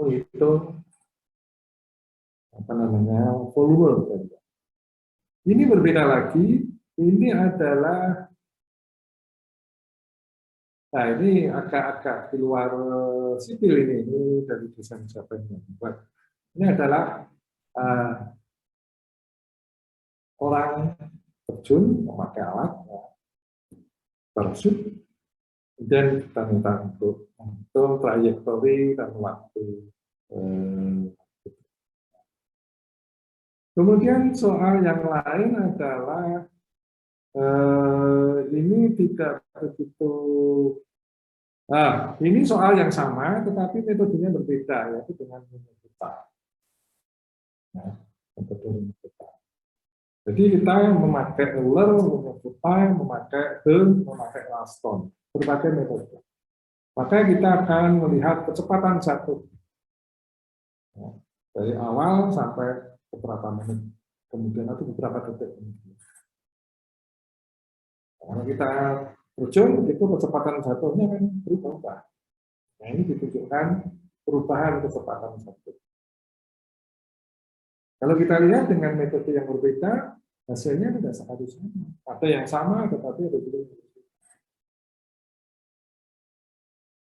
menghitung apa namanya volume. Ini berbeda lagi. Ini adalah, nah ini agak-agak di luar sipil ini dari desain siapa yang membuat. Ini adalah orang terjun memakai alat parachut, kemudian kita minta untuk trajektori dan waktu. Kemudian soal yang lain adalah ini tidak begitu. Nah, ini soal yang sama, tetapi metodenya berbeda, yaitu dengan kita. Nah, metode kita. Jadi kita memakai ruler, memakai bel, memakai laston, berbagai metode. Maka kita akan melihat kecepatan jatuh dari awal sampai beberapa menit kemudian atau beberapa detik kemudian. Kalau kita terjun, itu kecepatan jatuhnya kan berubah. Nah, ini ditunjukkan perubahan kecepatan jatuh. Kalau kita lihat dengan metode yang berbeda, hasilnya tidak harus sama. Ada yang sama, tetapi ada juga yang berbeda.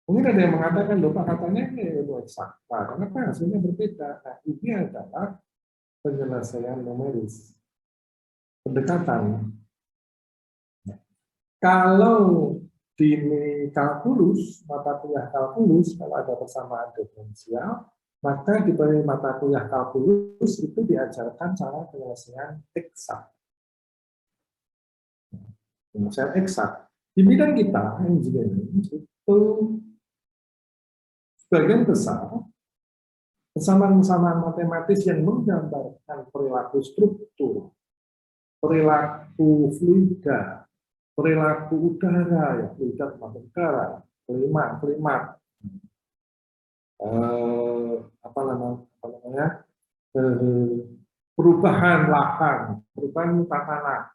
Mungkin ada yang mengatakan, loh Pak, katanya ini ilmu eksakta. Kenapa hasilnya berbeda? Nah, ini adalah penyelesaian numeris. Pendekatan. Kalau di kalkulus, mata kuliah kalkulus, kalau ada persamaan diferensial, maka di mata kuliah kalkulus itu diajarkan cara penyelesaian eksak. Penyelesaian eksak. Di bidang kita, engineering, itu sebagian besar persamaan-persamaan matematis yang menggambarkan perilaku struktur, perilaku fluida, perilaku udara, ya fluida termasuk udara, kelimat, apa namanya, perubahan lahan, perubahan muka tanah,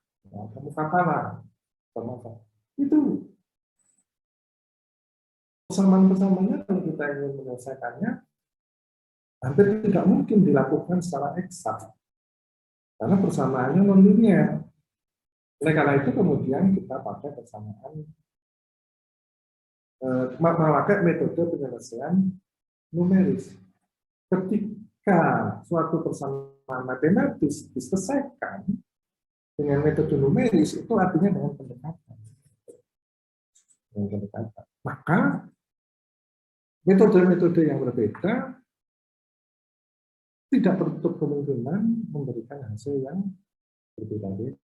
itu persamaan-persamaannya kalau kita ingin menyelesaikannya hampir tidak mungkin dilakukan secara eksak karena persamaannya non-linear. Oleh karena itu kemudian kita pakai persamaan, memakai metode penyelesaian numeris. Ketika suatu persamaan matematis diselesaikan dengan metode numeris, itu artinya dengan pendekatan. Maka metode-metode yang berbeda tidak tertutup kemungkinan memberikan hasil yang berbeda-beda.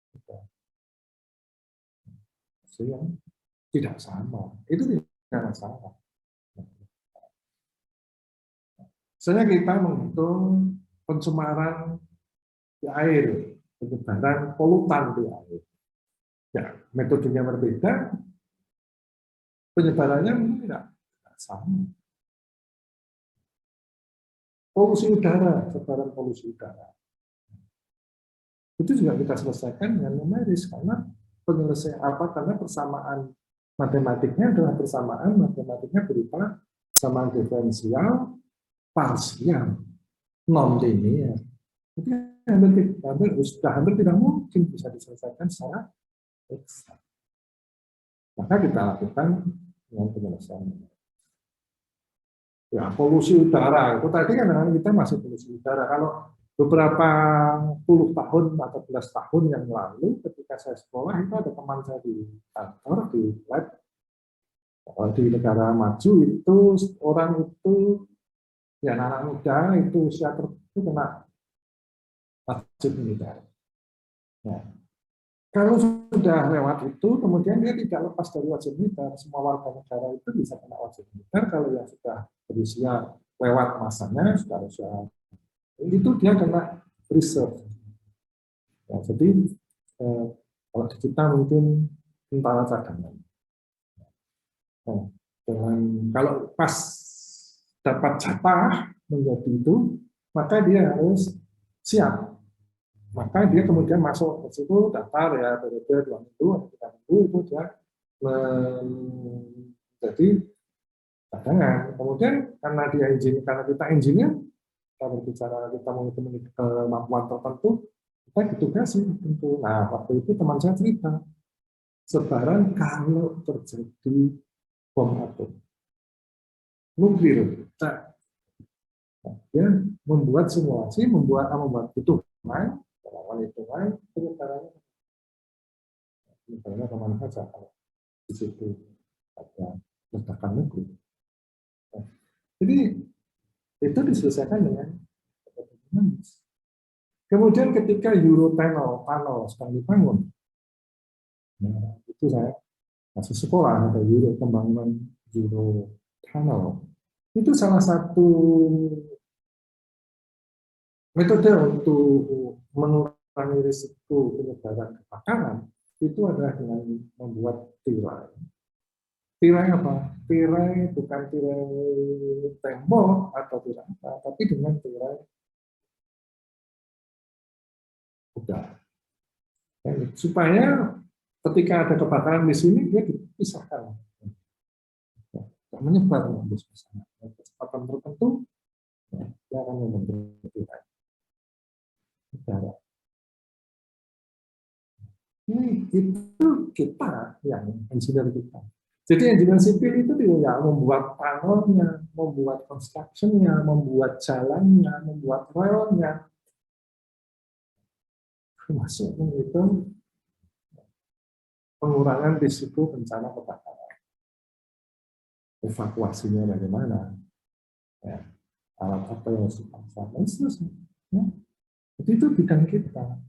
Hasil yang tidak sama. Itu tidak masalah. Misalnya kita menghitung pencemaran di air, penyebaran polutan di air. Ya, metodenya berbeda, penyebarannya mungkin tidak sama. Polusi udara, sebaran polusi udara. Itu juga kita selesaikan dengan numeris karena penyelesaian karena persamaan matematiknya adalah persamaan matematiknya berupa persamaan diferensial parsial non linear. Jadi hampir tidak mungkin bisa diselesaikan secara eksak. Maka kita lakukan dengan penyelesaian. Ya, polusi udara itu tadi kan kita masih polusi udara. Kalau beberapa puluh tahun atau belas tahun yang lalu ketika saya sekolah itu ada teman saya di kantor di lab di negara maju itu orang itu ya anak muda itu usia tertentu kena wajib militer. Nah, kalau sudah lewat itu kemudian dia tidak lepas dari wajib militer. Semua warga negara itu bisa kena wajib militer kalau yang sudah berusia lewat masanya sudah usia itu dia kena reserve. Ya, jadi kalau di kita mungkin tentara cadangan. Nah, kalau pas dapat jatah menjadi itu, maka dia harus siap. Maka dia kemudian masuk ke situ daftar ya periode 2 minggu atau 3 minggu itu dia menjadi cadangan. Kemudian karena dia karena kita engineer, kita berbicara kita memiliki kemampuan tertentu, kita ditugasi tentu. Nah, waktu itu teman saya cerita, sebaran kalau terjadi bom atom nuklir, dia membuat simulasi, membuat hitungan, hitungan penyebarannya kemana saja kalau di situ ada ledakan nuklir. Jadi itu diselesaikan dengan dinamis. Kemudian ketika Eurotunnel sedang dibangun, nah, itu saya masih sekolah ada pembangunan Eurotunnel. Itu salah satu metode untuk mengurangi risiko penyebaran kebakaran itu adalah dengan membuat tirai. Tirai apa? Tirai bukan tirai tembok atau tirai apa, tapi dengan tirai udara. Supaya ketika ada kebakaran di sini dia dipisahkan, menyebar di sana. Kecepatan tertentu dia akan membentuk tirai udara. Itu kita yang engineer kita. Jadi engineer sipil itu dia membuat tunnelnya, membuat construction-nya, membuat jalannya, membuat relnya, termasuk menghitung pengurangan risiko bencana kebakaran. Evakuasinya bagaimana? Ya, alat apa yang harus dipasang, dan seterusnya. Ya. Jadi itu bidang kita.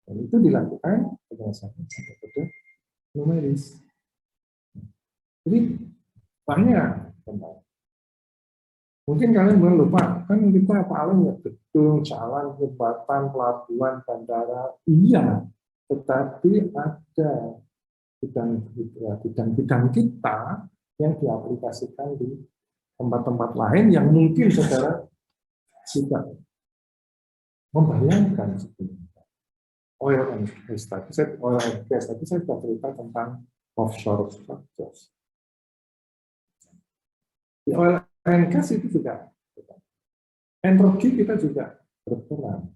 Dan itu dilakukan berdasarkan metode numeris. Jadi banyak tentang. Mungkin kalian lupa, kan kita paling ya gedung, jalan, jembatan, pelabuhan, bandara, iya. Tetapi ada bidang-bidang kita yang diaplikasikan di tempat-tempat lain yang mungkin saudara sudah membayangkan sebelumnya. Oil and gas tadi saya sudah cerita tentang offshore structures. Di oil and gas itu juga energi kita juga berperan.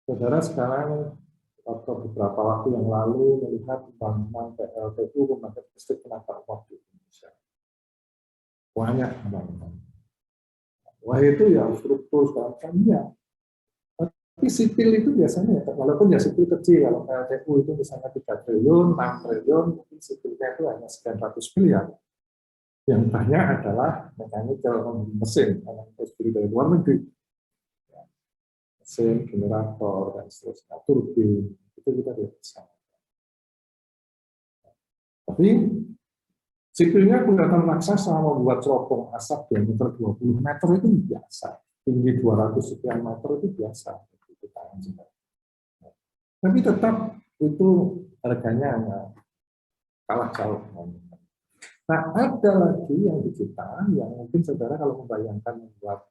Saudara sekarang atau beberapa waktu yang lalu melihat pembangunan PLTU pembangkit listrik tenaga uap di Indonesia. Banyak pembangunan. Wah itu ya struktur segala macamnya. Tapi sipil itu biasanya, walaupun ya sipil kecil, kalau PLTU itu misalnya 3 triliun, 6 triliun, mungkin sipilnya itu hanya sekian ratus miliar. Yang banyak adalah mechanical mesin, yang harus beli dari luar negeri. Mesin, generator, dan seterusnya, turbin, itu kita tidak bisa. Tapi sipilnya buatan raksasa membuat cerobong asap diameter 20 meter itu biasa. Tinggi 200 sekian meter itu biasa. Tapi tetap itu harganya kalah jauh. Nah, ada lagi yang di kita, yang mungkin saudara kalau membayangkan membuat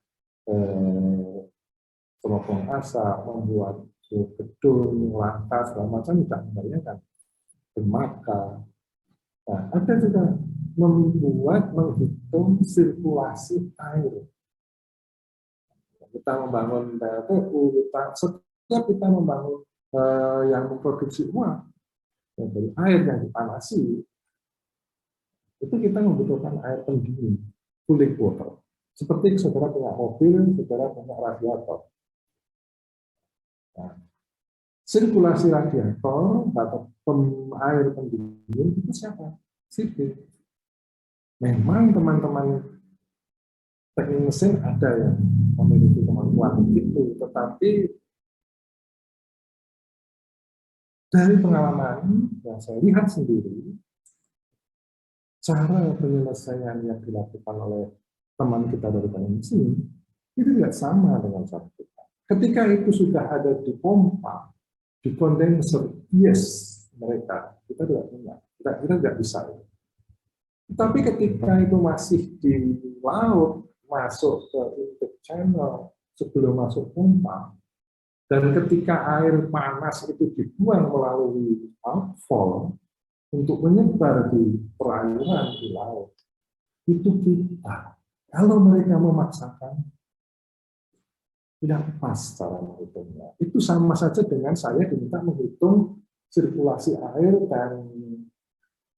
cerobong asap, membuat gedung, lantas, segala macam, tidak membayangkan. Dermaga. Nah, ada juga menghitung sirkulasi air. Kita membangun PLTU, setiap kita membangun yang memproduksi uap, dari air yang dipanasi, itu kita membutuhkan air pendingin, cooling water. Seperti saudara punya mobil, saudara punya radiator. Nah, sirkulasi radiator atau air pendingin itu siapa? Sipil. Memang teman-teman teknik mesin ada yang memiliki kemampuan itu, tetapi dari pengalaman yang saya lihat sendiri, cara penyelesaian yang dilakukan oleh teman kita dari teknik mesin itu tidak sama dengan cara kita. Ketika itu sudah ada di pompa, di kondenser, yes, mereka kita tidak punya, kita tidak bisa. Tapi ketika itu masih di laut, masuk ke intake channel sebelum masuk pompa, dan ketika air panas itu dibuang melalui outfall, untuk menyebar di perairan, di laut, itu kita. Kalau mereka memaksakan, tidak pas cara menghitungnya. Itu sama saja dengan saya diminta menghitung sirkulasi air dan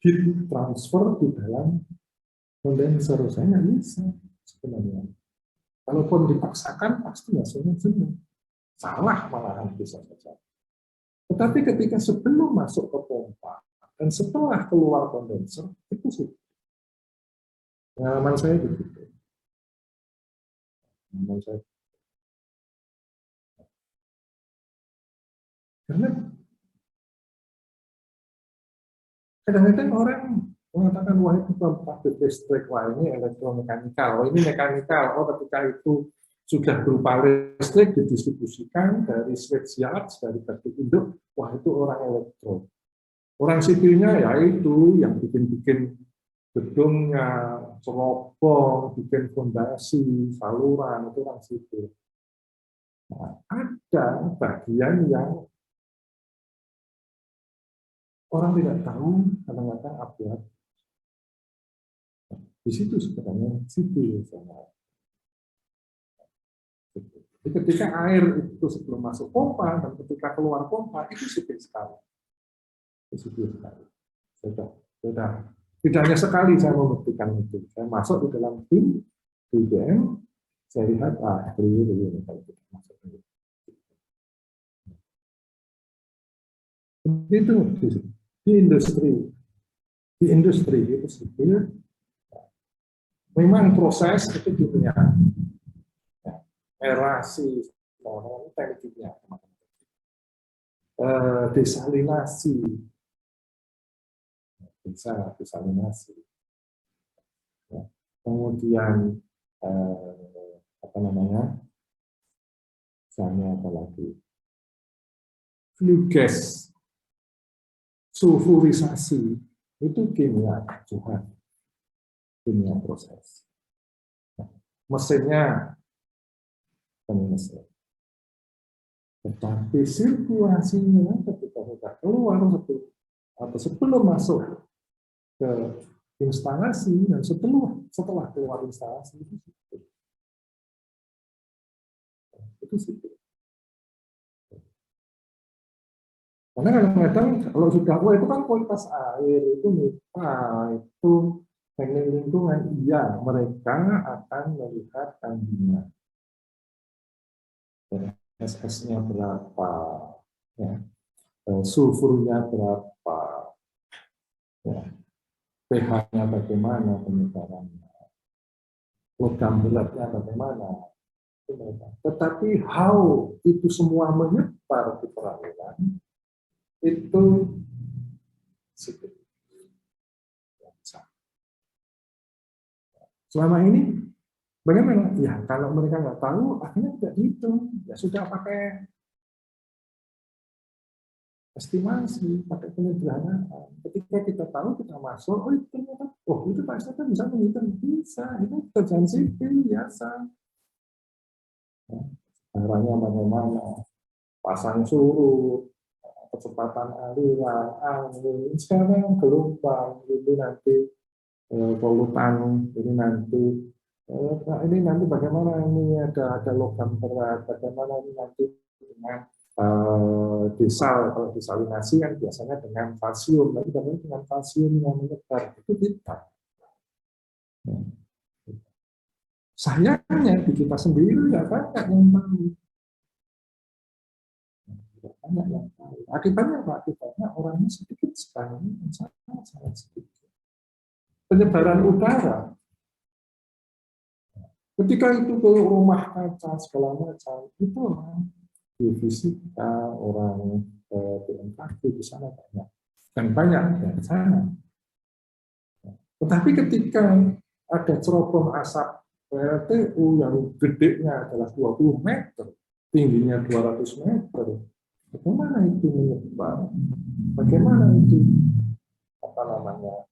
heat transfer di dalam kondenser. Saya nggak bisa sebenarnya. Kalaupun dipaksakan, pasti hasilnya benar. Salah malahan bisa saja. Tetapi ketika sebelum masuk ke pompa dan setelah keluar kondenser, itu sih pengalaman saya begitu. Pengalaman saya. Karena kadang-kadang orang mengatakan, wah itu pabrik listrik, wah ini elektromekanikal, wah ini mekanikal. Oh ketika itu sudah berupa listrik didistribusikan dari switchyard, dari gardu induk, wah itu orang elektro. Orang sipilnya ya itu yang bikin-bikin gedungnya, cerobong, bikin fondasi, saluran, itu orang sipil. Nah, ada bagian yang orang tidak tahu, kadang-kadang update. Di situ sebenarnya sipil sama. Jadi ketika air itu sebelum masuk pompa dan ketika keluar pompa itu sipil sekali. Itu sipil sekali. Sudah. Tidak hanya sekali saya membuktikan itu. Saya masuk di dalam tim di IBM, saya lihat ini kalau kita masuk itu di industri itu sipil. Memang proses itu kimia, aerasi, tekniknya, desalinasi, desalinasi, ya. Kemudian apa namanya, misalnya apa lagi, flue gas, sulfurisasi, itu kimia juga, kimia proses. Mesinnya mesin. Tetapi sirkulasinya ketika sudah keluar atau sebelum masuk ke instalasi dan setelah keluar instalasi itu sipil. Karena kadang-kadang kalau sudah itu kan kualitas air itu MIPA itu teknik lingkungan, iya mereka akan melihat kandungan SS-nya berapa, ya, sulfurnya berapa, ya, pH-nya bagaimana, penyebarannya, logam beratnya bagaimana. Tetapi how itu semua menyebar di perairan itu sipil. Selama ini bagaimana? Ya kalau mereka nggak tahu, akhirnya tidak dihitung. Ya sudah pakai estimasi, pakai penyederhanaan. Ketika kita tahu, kita masuk, oh itu ternyata, oh itu Pak Ustadz bisa menghitung, bisa, itu kerjaan sipil biasa. Caranya bagaimana, pasang surut, kecepatan aliran, angin, sekarang gelombang, ini nanti polutan, ini nanti bagaimana ini ada logam berat, bagaimana ini nanti dengan desal, kalau desalinasi kan biasanya dengan kalsium, tapi dengan kalsium yang menyebar itu kita. Sayangnya di kita sendiri ya banyak yang tahu. Banyak yang tahu. Akibatnya apa? Akibatnya orangnya sedikit sekali, sangat sedikit. Penyebaran udara. Ketika itu ke rumah kaca segala macam, itu orang di fisika, orang BMKG di sana banyak. Dan banyak dari sana. Tetapi ketika ada cerobong asap PLTU yang gedenya adalah 20 meter, tingginya 200 meter, bagaimana itu menyebar? Bagaimana itu apa namanya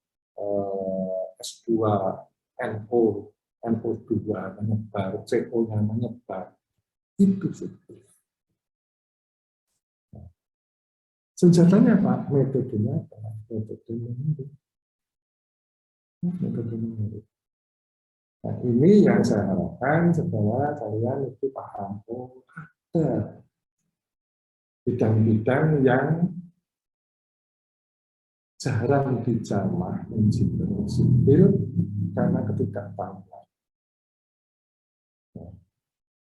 S2NO, NO2 menyebar, CO-nya menyebar? Itu sih. Senjatanya apa? Metodenya apa? Metode menurut. Metode menurut. Nah, ini yang saya harapkan supaya kalian itu paham. Oh, ada bidang-bidang yang jarang dijamah insinyur sipil karena ketidaktahuan.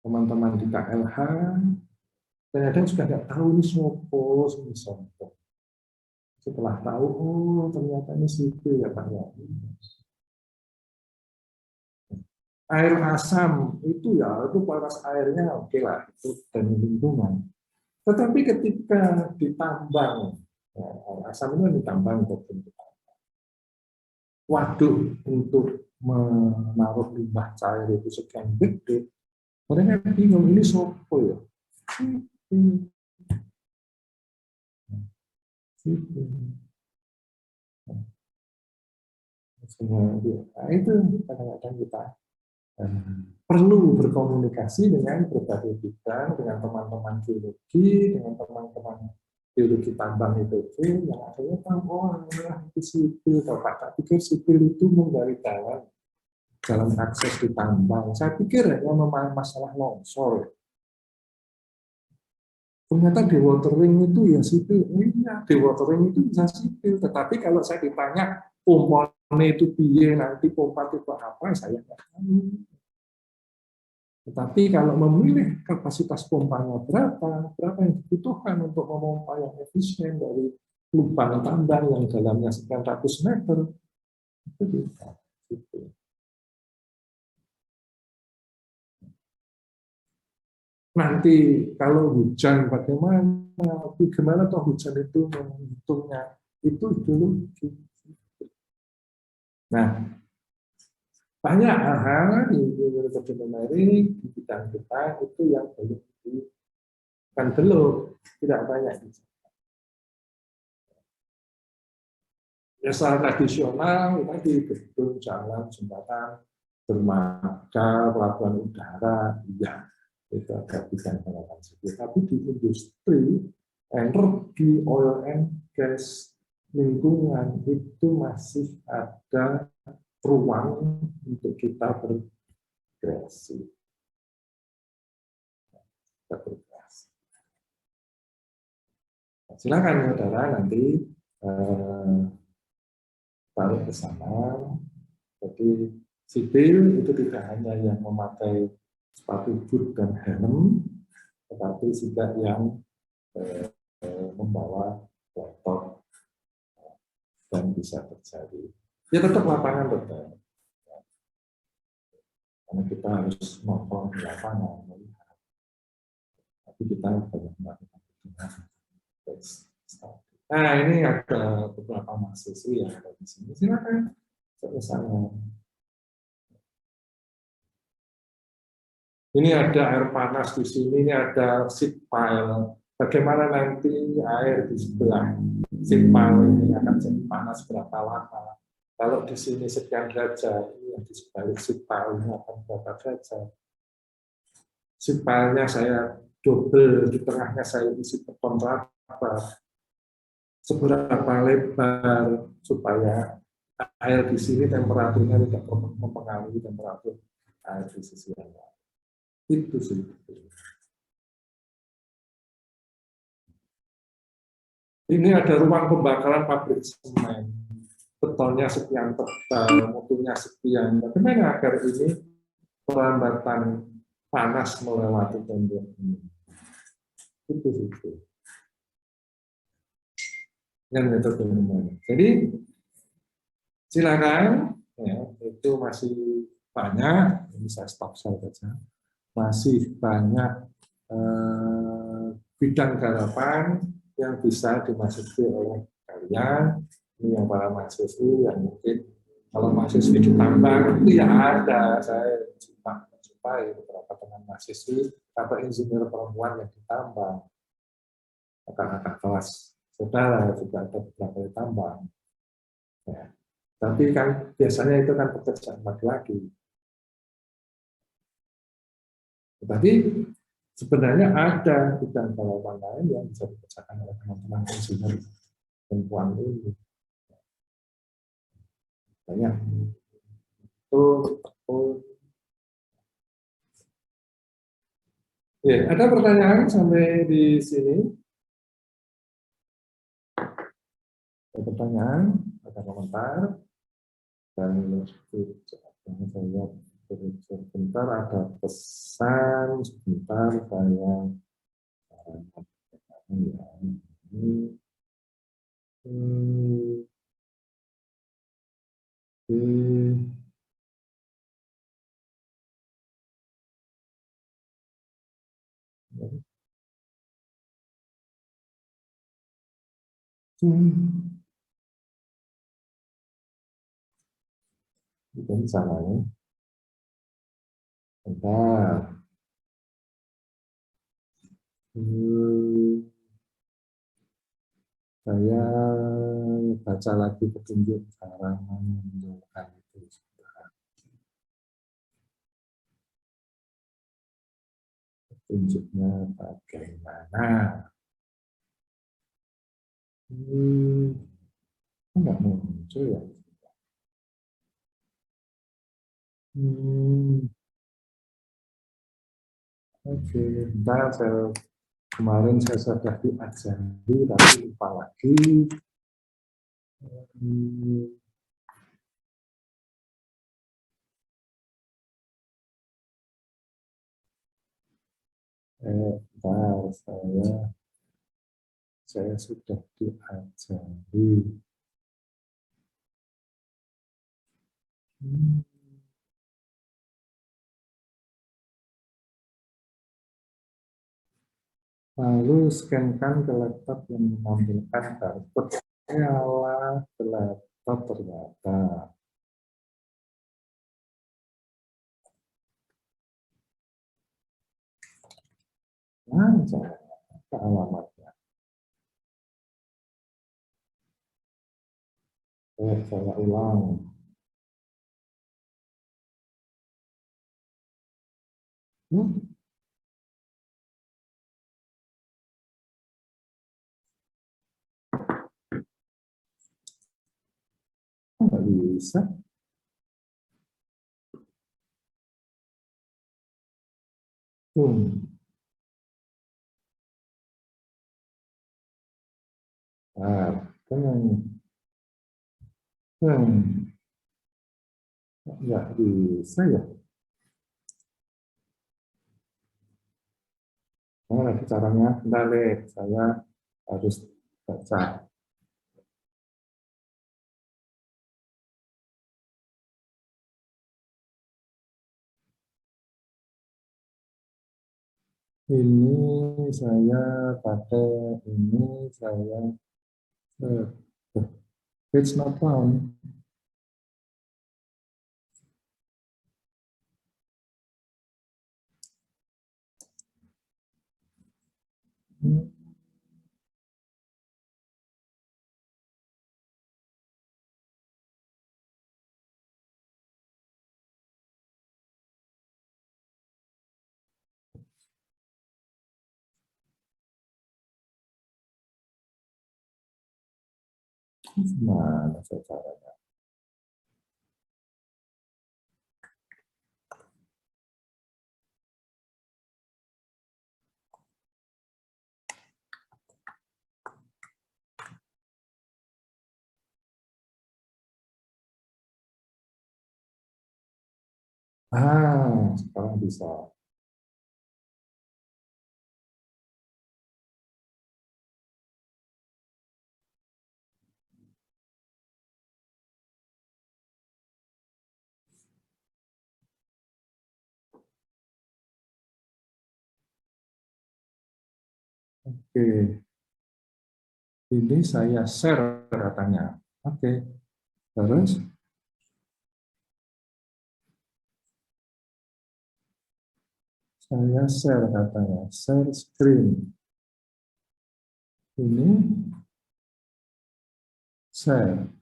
Teman-teman di KLH kadang-kadang sudah nggak tahu ini sopo, ini sopo. Setelah tahu, oh ternyata ini sipil ya Pak ya. Air asam itu ya, itu kualitas airnya oke lah, itu dan lingkungan. Tetapi ketika ditambang, ya, air asam itu ditambang untuk waduk untuk menaruh limbah cair itu sekian gede, mereka bingung ini sopo ya. Nah, itu kadang-kadang kita perlu berkomunikasi dengan berbagai bidang, dengan teman-teman geologi, dengan teman-teman geologi tambang itu yang akhirnya tahu, oh itu sipil, kalau Pak pikir sipil itu menggali jalan akses di tambang. Saya pikir hanya masalah longsor. Ternyata dewatering itu ya sipil. Iya, dewatering itu bisa sipil. Tetapi kalau saya ditanya pompanya itu piye, nanti pompa itu apa, saya nggak tahu. Tetapi kalau memilih kapasitas pompanya berapa yang dibutuhkan untuk memompa yang efisien dari lubang tambang yang dalamnya sekian ratus meter, itu bisa. Nanti kalau hujan bagaimana toh hujan itu menghitungnya, itu dulu. Nah, banyak hal di metode numerik di bidang kita itu yang belum tidak banyak. Ya, secara tradisional tadi gedung, jalan, jembatan, dermaga, pelabuhan udara, ya itu ada bidang pengadaan sipil. Tapi di industri energi, oil and gas, lingkungan itu masih ada ruang untuk kita berkreasi. Silakan saudara nanti taruh ke sana. Jadi sipil itu tidak hanya yang memakai sepatu boot dan helm, tetapi juga yang membawa laptop dan bisa terjadi. Ya tetap lapangan tetap. Karena kita harus nongkrong di lapangan, melihat. Tapi kita banyak melakukan nah, ini ada beberapa mahasiswa yang ada di sini. Silakan sama. Ini ada air panas di sini, ini ada seat pile. Bagaimana nanti air di sebelah seat pile ini akan jadi panas berapa lama? Kalau di sini sekian derajat, yang di sebalik seat pile ini akan berapa derajat? Seat pile-nya saya double, di tengahnya saya isi beton raba. Seberapa lebar supaya air di sini temperaturnya tidak mempengaruhi temperatur air di sisi yang lain. Itu sih. Ini ada ruang pembakaran pabrik semen. Betonnya sekian tebal, mutunya sekian. Bagaimana agar ini perlambatan panas melewati tembok ini? Itu sih. Dengan metode numerik. Jadi silakan, ya, itu masih banyak. Ini saya stop saja. Masih banyak bidang garapan yang bisa dimasuki oleh kalian. Ini yang para mahasiswa yang mungkin kalau mahasiswa di tambang itu ya ada. Saya menjumpai beberapa teman mahasiswa atau insinyur perempuan yang ditambang. Kakak-kakak kelas saudara juga ada beberapa yang tambang. Ya. Tapi kan biasanya itu kan pekerjaan laki-laki. Tetapi Sebenarnya ada bidang jawaban lain yang bisa dikerjakan oleh teman-teman insinyur perempuan ini. Banyak. Betul. Ya, ada pertanyaan sampai di sini? Ada pertanyaan? Ada komentar? Dan saya lihat sebentar ada pesan sebentar saya ya ini itu salahnya. Bentar. Saya baca lagi petunjuk cara menunjukkan itu. Petunjuknya bagaimana? Enggak muncul ya. Oke, bentar kemarin saya sudah diajari tapi lupa lagi. Bentar, saya sudah diajari. Lalu scankan ke laptop yang menampilkan barcode. Yalah, ke laptop ternyata. Nah, ke alamatnya. Saya ulang. Nggak bisa. Nah, nggak bisa ya. Nah, lagi caranya, balik. Saya harus baca. Ini saya pakai, ini saya it's not found. Mana saya caranya? Sekarang bisa. Oke, ini saya share katanya. Oke, terus saya share katanya, share screen. Ini share.